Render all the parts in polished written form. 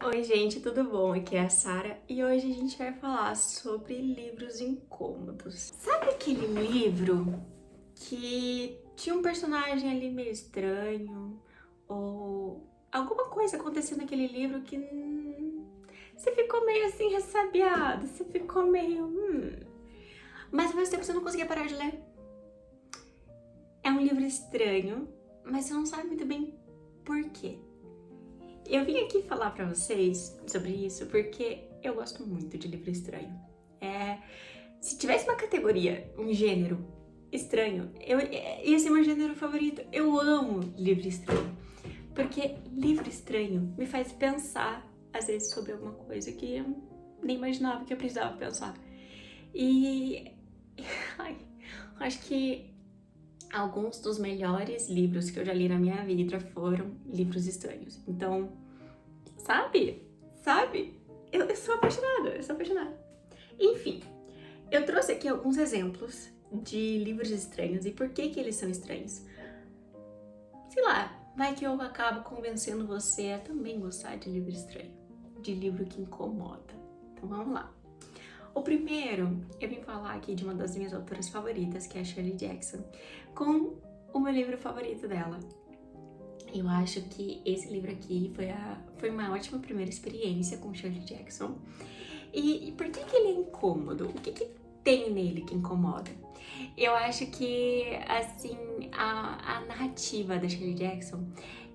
Oi, gente, tudo bom? Aqui é a Sara e hoje a gente vai falar sobre livros incômodos. Sabe aquele livro que tinha um personagem ali meio estranho ou alguma coisa acontecendo naquele livro que você ficou meio assim ressabiado, você ficou meio mas ao mesmo tempo você não conseguia parar de ler? É um livro estranho, mas você não sabe muito bem por quê. Eu vim aqui falar pra vocês sobre isso porque eu gosto muito de livro estranho. Se tivesse uma categoria, um gênero estranho, ia ser meu gênero favorito. Eu amo livro estranho, porque livro estranho me faz pensar, às vezes, sobre alguma coisa que eu nem imaginava que eu precisava pensar. E ai, acho que alguns dos melhores livros que eu já li na minha vida foram livros estranhos. Então, sabe? Eu sou apaixonada, eu sou apaixonada. Enfim, eu trouxe aqui alguns exemplos de livros estranhos e por que eles são estranhos. Sei lá, vai que eu acabo convencendo você a também gostar de livro estranho, de livro que incomoda. Então vamos lá. O primeiro, eu vim falar aqui de uma das minhas autoras favoritas, que é a Shirley Jackson, com o meu livro favorito dela. Eu acho que esse livro aqui foi uma ótima primeira experiência com Shirley Jackson. E por que ele é incômodo? O que tem nele que incomoda? Eu acho que, assim, a narrativa da Shirley Jackson,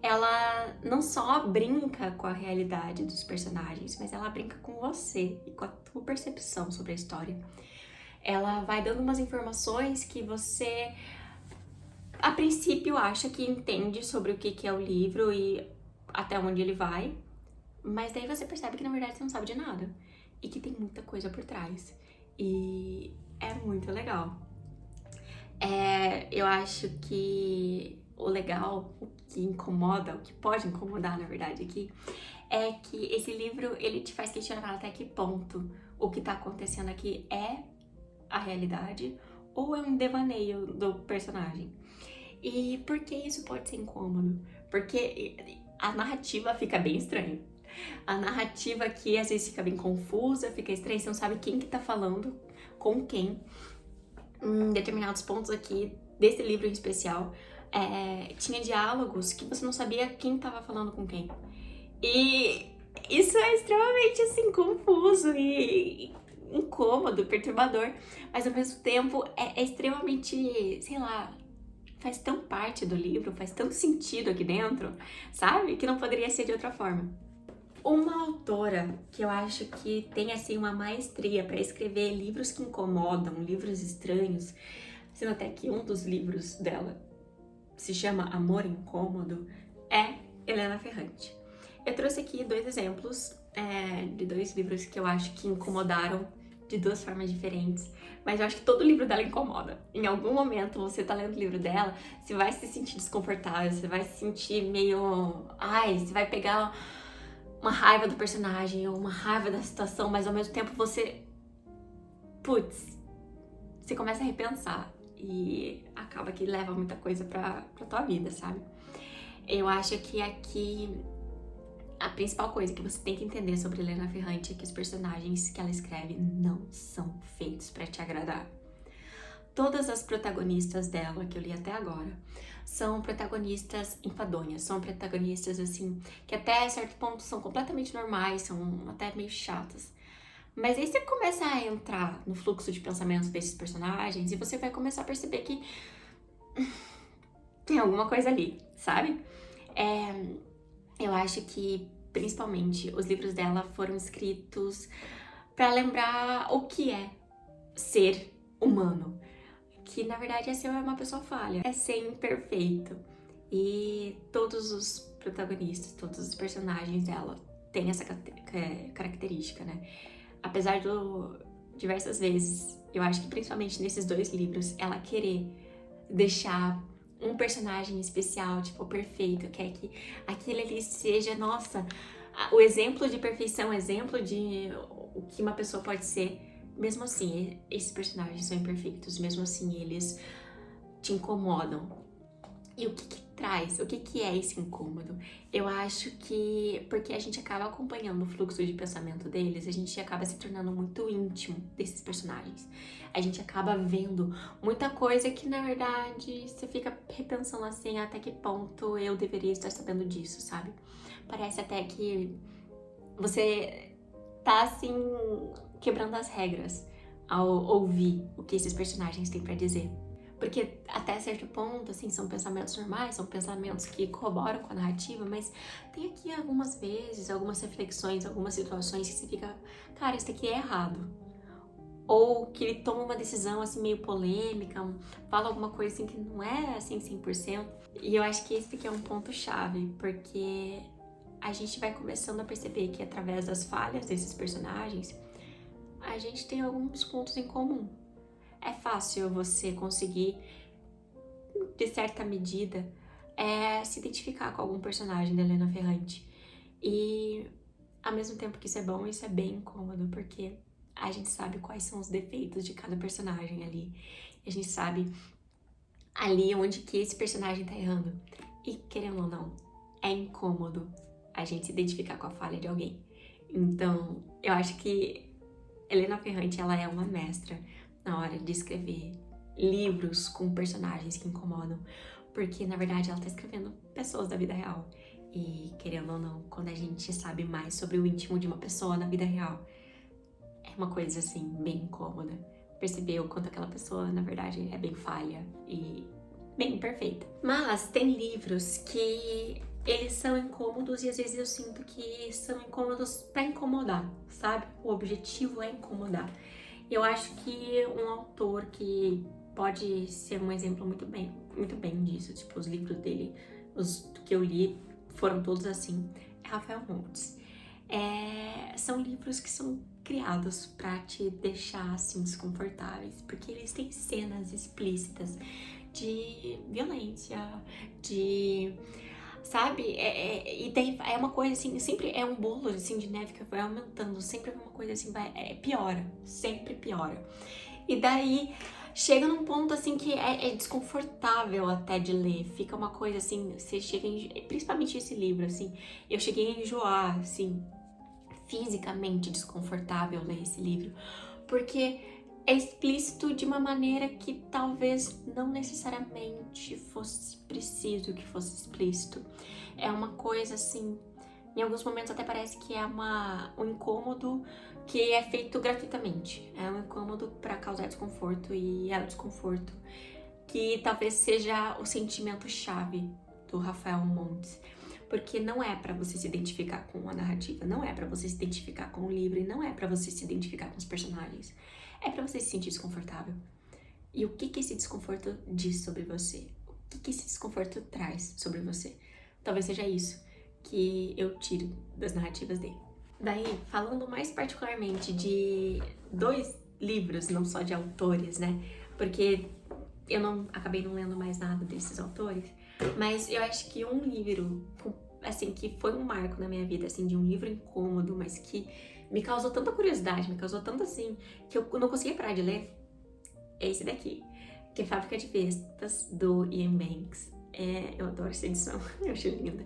ela não só brinca com a realidade dos personagens, mas ela brinca com você e com a tua percepção sobre a história. Ela vai dando umas informações que você, a princípio, acha que entende sobre o que é o livro e até onde ele vai, mas daí você percebe que, na verdade, você não sabe de nada e que tem muita coisa por trás. E é muito legal. Eu acho que o legal, o que incomoda, o que pode incomodar, na verdade, aqui, é que esse livro, ele te faz questionar até que ponto o que tá acontecendo aqui é a realidade ou é um devaneio do personagem. E por que isso pode ser incômodo? Porque a narrativa fica bem estranha. A narrativa aqui às vezes fica bem confusa, fica estranha, você não sabe quem que tá falando com quem. Em determinados pontos aqui desse livro em especial, tinha diálogos que você não sabia quem tava falando com quem. E isso é extremamente, assim, confuso e incômodo, perturbador, mas ao mesmo tempo é extremamente, sei lá, faz tão parte do livro, faz tanto sentido aqui dentro, sabe? Que não poderia ser de outra forma. Uma autora que eu acho que tem assim uma maestria para escrever livros que incomodam, livros estranhos, sendo até que um dos livros dela se chama Amor Incômodo, é Helena Ferrante. Eu trouxe aqui dois exemplos de dois livros que eu acho que incomodaram de duas formas diferentes, mas eu acho que todo livro dela incomoda. Em algum momento você tá lendo o livro dela, você vai se sentir desconfortável, você vai se sentir meio... você vai pegar uma raiva do personagem ou uma raiva da situação, mas ao mesmo tempo você começa a repensar e acaba que leva muita coisa pra tua vida, sabe? Eu acho que aqui a principal coisa que você tem que entender sobre Helena Ferrante é que os personagens que ela escreve não são feitos pra te agradar. Todas as protagonistas dela, que eu li até agora, são protagonistas enfadonhas, são protagonistas, assim, que até certo ponto são completamente normais, são até meio chatas. Mas aí você começa a entrar no fluxo de pensamentos desses personagens e você vai começar a perceber que tem alguma coisa ali, sabe? Eu acho que, principalmente, os livros dela foram escritos pra lembrar o que é ser humano. Que na verdade é ser uma pessoa falha, é ser imperfeito. E todos os protagonistas, todos os personagens dela têm essa característica, né? Apesar diversas vezes, eu acho que principalmente nesses dois livros, ela querer deixar um personagem especial, tipo, perfeito, quer que aquele ali seja, nossa, o exemplo de perfeição, o exemplo de o que uma pessoa pode ser. Mesmo assim, esses personagens são imperfeitos, mesmo assim eles te incomodam. E o que que traz? O que que é esse incômodo? Eu acho que porque a gente acaba acompanhando o fluxo de pensamento deles, a gente acaba se tornando muito íntimo desses personagens. A gente acaba vendo muita coisa que, na verdade, você fica repensando assim, até que ponto eu deveria estar sabendo disso, sabe? Parece até que você tá, assim, quebrando as regras ao ouvir o que esses personagens têm pra dizer. Porque até certo ponto, assim, são pensamentos normais, são pensamentos que corroboram com a narrativa, mas tem aqui algumas vezes, algumas reflexões, algumas situações que você fica, cara, isso aqui é errado. Ou que ele toma uma decisão, assim, meio polêmica, fala alguma coisa, assim, que não é, assim, 100%. E eu acho que esse aqui é um ponto-chave, porque a gente vai começando a perceber que através das falhas desses personagens, a gente tem alguns pontos em comum. É fácil você conseguir, de certa medida, se identificar com algum personagem da Helena Ferrante. E ao mesmo tempo que isso é bem incômodo, porque a gente sabe quais são os defeitos de cada personagem ali. E a gente sabe ali onde que esse personagem tá errando. E querendo ou não, é incômodo a gente se identificar com a falha de alguém. Então, eu acho que Helena Ferrante, ela é uma mestra na hora de escrever livros com personagens que incomodam, porque na verdade ela tá escrevendo pessoas da vida real. E querendo ou não, quando a gente sabe mais sobre o íntimo de uma pessoa na vida real, é uma coisa assim bem incômoda. Perceber o quanto aquela pessoa na verdade é bem falha e bem imperfeita. Mas tem livros que eles são incômodos e às vezes eu sinto que são incômodos pra incomodar, sabe? O objetivo é incomodar. Eu acho que um autor que pode ser um exemplo muito bem disso, tipo, os livros dele, os que eu li foram todos assim, é Rafael Montes. São livros que são criados pra te deixar assim desconfortáveis, porque eles têm cenas explícitas de violência, de, sabe? E daí é uma coisa assim, sempre é um bolo assim de neve que vai aumentando, sempre é uma coisa assim, piora, sempre piora. E daí chega num ponto assim que é desconfortável até de ler, fica uma coisa assim, você chega principalmente esse livro assim, eu cheguei a enjoar assim, fisicamente desconfortável ler esse livro, porque é explícito de uma maneira que talvez não necessariamente fosse preciso que fosse explícito. É uma coisa assim, em alguns momentos até parece que é um incômodo que é feito gratuitamente. É um incômodo para causar desconforto e é o desconforto que talvez seja o sentimento chave do Rafael Montes. Porque não é pra você se identificar com a narrativa, não é pra você se identificar com o livro e não é pra você se identificar com os personagens. É pra você se sentir desconfortável. E o que que esse desconforto diz sobre você? O que que esse desconforto traz sobre você? Talvez seja isso que eu tiro das narrativas dele. Daí, falando mais particularmente de dois livros, não só de autores, né? Porque eu acabei não lendo mais nada desses autores, mas eu acho que um livro, assim, que foi um marco na minha vida, assim, de um livro incômodo, mas que me causou tanta curiosidade, me causou tanto, assim, que eu não conseguia parar de ler, é esse daqui, que é Fábrica de Vespas, do Ian Banks. Eu adoro essa edição, eu acho linda.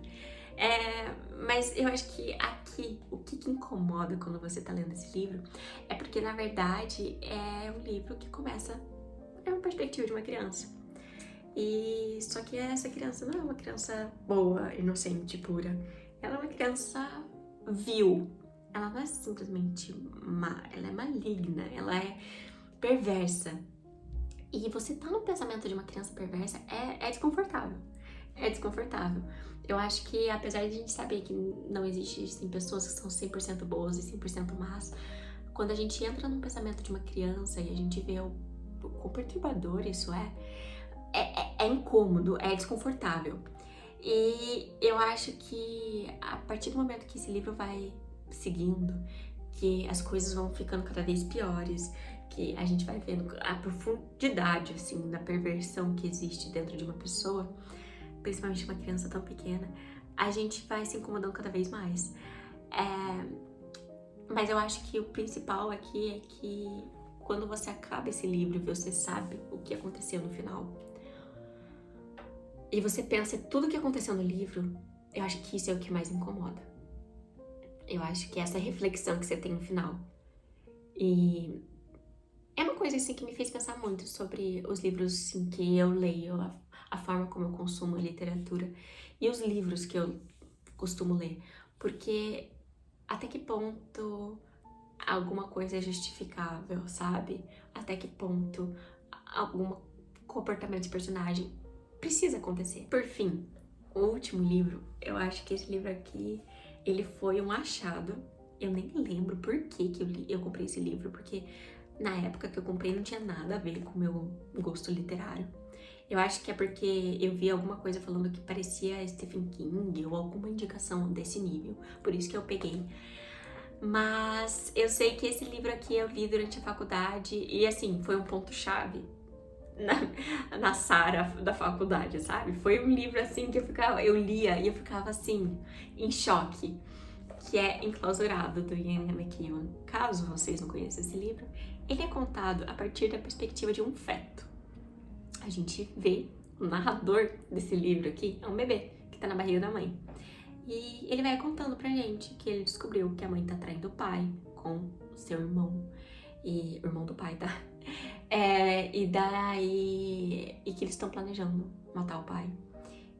Mas eu acho que aqui, o que incomoda quando você tá lendo esse livro, é porque, na verdade, é um livro que começa uma perspectiva de uma criança. E só que essa criança não é uma criança boa, inocente, pura. Ela é uma criança vil. Ela não é simplesmente má, ela é maligna, ela é perversa. E você tá no pensamento de uma criança perversa é desconfortável. É desconfortável. Eu acho que apesar de a gente saber que não existem pessoas que são 100% boas e 100% más, quando a gente entra no pensamento de uma criança e a gente vê o quão perturbador isso é incômodo, é desconfortável. E eu acho que a partir do momento que esse livro vai seguindo, que as coisas vão ficando cada vez piores, que a gente vai vendo a profundidade, assim, da perversão que existe dentro de uma pessoa, principalmente uma criança tão pequena, a gente vai se incomodando cada vez mais. Mas eu acho que o principal aqui é que quando você acaba esse livro e você sabe o que aconteceu no final, e você pensa tudo que aconteceu no livro, eu acho que isso é o que mais incomoda. Eu acho que essa reflexão que você tem no final. E é uma coisa assim que me fez pensar muito sobre os livros assim, que eu leio, a forma como eu consumo literatura e os livros que eu costumo ler. Porque até que ponto alguma coisa é justificável, sabe? Até que ponto algum comportamento de personagem precisa acontecer. Por fim, o último livro, eu acho que esse livro aqui, ele foi um achado. Eu nem lembro por que eu comprei esse livro, porque na época que eu comprei não tinha nada a ver com o meu gosto literário. Eu acho que é porque eu vi alguma coisa falando que parecia Stephen King ou alguma indicação desse nível, por isso que eu peguei. Mas eu sei que esse livro aqui eu li durante a faculdade e assim, foi um ponto-chave na Sara da faculdade, sabe? Foi um livro assim que eu lia e eu ficava assim, em choque, que é Enclausurado, do Ian McEwan. Caso vocês não conheçam esse livro, ele é contado a partir da perspectiva de um feto. A gente vê o narrador desse livro aqui, é um bebê que tá na barriga da mãe. E ele vai contando pra gente que ele descobriu que a mãe tá traindo o pai com o seu irmão, e o irmão do pai, tá? E que eles estão planejando matar o pai.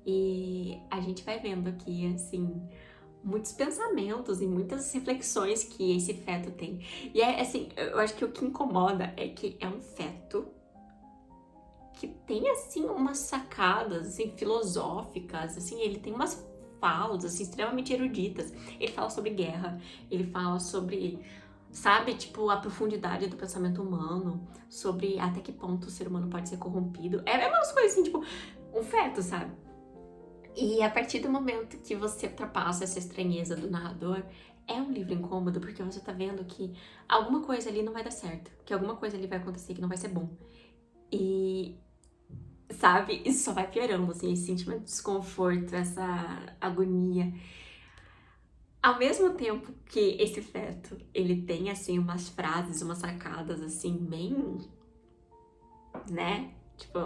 E a gente vai vendo aqui, assim, muitos pensamentos e muitas reflexões que esse feto tem. E é assim, eu acho que o que incomoda é que é um feto que tem, assim, umas sacadas, assim, filosóficas, assim, ele tem umas falas, assim, extremamente eruditas. Ele fala sobre guerra, ele fala sobre, sabe, tipo, a profundidade do pensamento humano, sobre até que ponto o ser humano pode ser corrompido. É umas coisas assim, tipo, um feto, sabe? E a partir do momento que você ultrapassa essa estranheza do narrador, é um livro incômodo, porque você tá vendo que alguma coisa ali não vai dar certo, que alguma coisa ali vai acontecer que não vai ser bom. E, sabe, isso só vai piorando, assim, esse sentimento de desconforto, essa agonia. Ao mesmo tempo que esse feto, ele tem, assim, umas frases, umas sacadas, assim, bem, né? Tipo,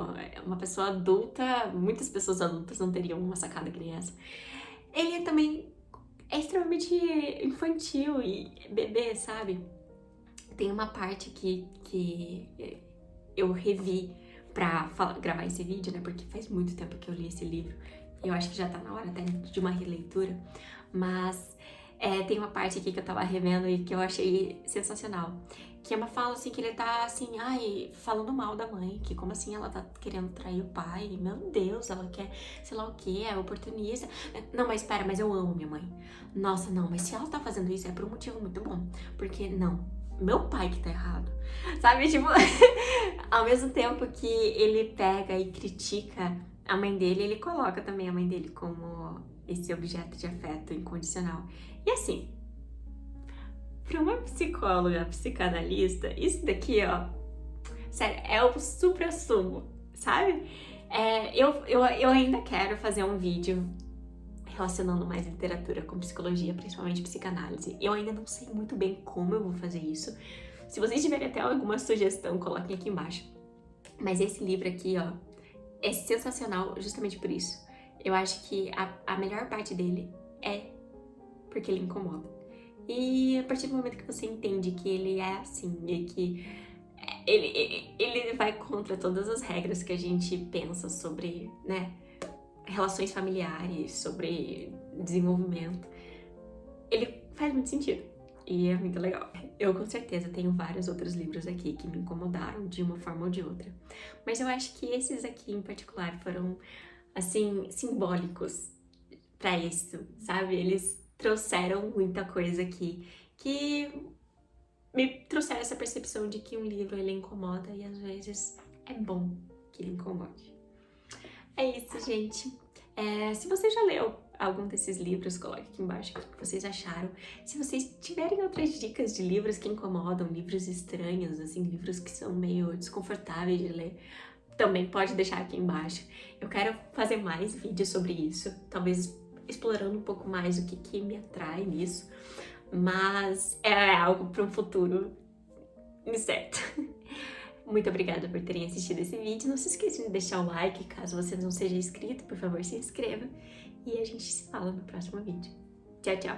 uma pessoa adulta, muitas pessoas adultas não teriam uma sacada que nem essa. Ele também é extremamente infantil e bebê, sabe? Tem uma parte que eu revi pra gravar esse vídeo, né? Porque faz muito tempo que eu li esse livro. E eu acho que já tá na hora até de uma releitura. Mas tem uma parte aqui que eu tava revendo e que eu achei sensacional. Que é uma fala assim, que ele tá assim, ai, falando mal da mãe, que como assim ela tá querendo trair o pai? Meu Deus, ela quer, sei lá o que, é oportunista. Não, mas espera, mas eu amo minha mãe. Nossa, não, mas se ela tá fazendo isso é por um motivo muito bom. Porque, não, meu pai que tá errado. Sabe, tipo, ao mesmo tempo que ele pega e critica a mãe dele, ele coloca também a mãe dele como esse objeto de afeto incondicional. E assim, para uma psicóloga, psicanalista, isso daqui, ó, sério, é o supra-sumo, sabe? Eu ainda quero fazer um vídeo relacionando mais literatura com psicologia, principalmente psicanálise. Eu ainda não sei muito bem como eu vou fazer isso. Se vocês tiverem até alguma sugestão, coloquem aqui embaixo. Mas esse livro aqui, ó, é sensacional justamente por isso. Eu acho que a melhor parte dele é porque ele incomoda. E a partir do momento que você entende que ele é assim, e que ele vai contra todas as regras que a gente pensa sobre, né, relações familiares, sobre desenvolvimento, ele faz muito sentido. E é muito legal. Eu com certeza tenho vários outros livros aqui que me incomodaram de uma forma ou de outra. Mas eu acho que esses aqui em particular foram, assim, simbólicos pra isso, sabe? Eles trouxeram muita coisa aqui que me trouxeram essa percepção de que um livro ele incomoda e às vezes é bom que ele incomode. É isso, gente. Se você já leu algum desses livros, coloque aqui embaixo o que vocês acharam. Se vocês tiverem outras dicas de livros que incomodam, livros estranhos, assim, livros que são meio desconfortáveis de ler, também pode deixar aqui embaixo. Eu quero fazer mais vídeos sobre isso, talvez explorando um pouco mais o que me atrai nisso, mas é algo para um futuro incerto. Muito obrigada por terem assistido esse vídeo. Não se esqueçam de deixar o like, caso você não seja inscrito, por favor, se inscreva. E a gente se fala no próximo vídeo. Tchau, tchau!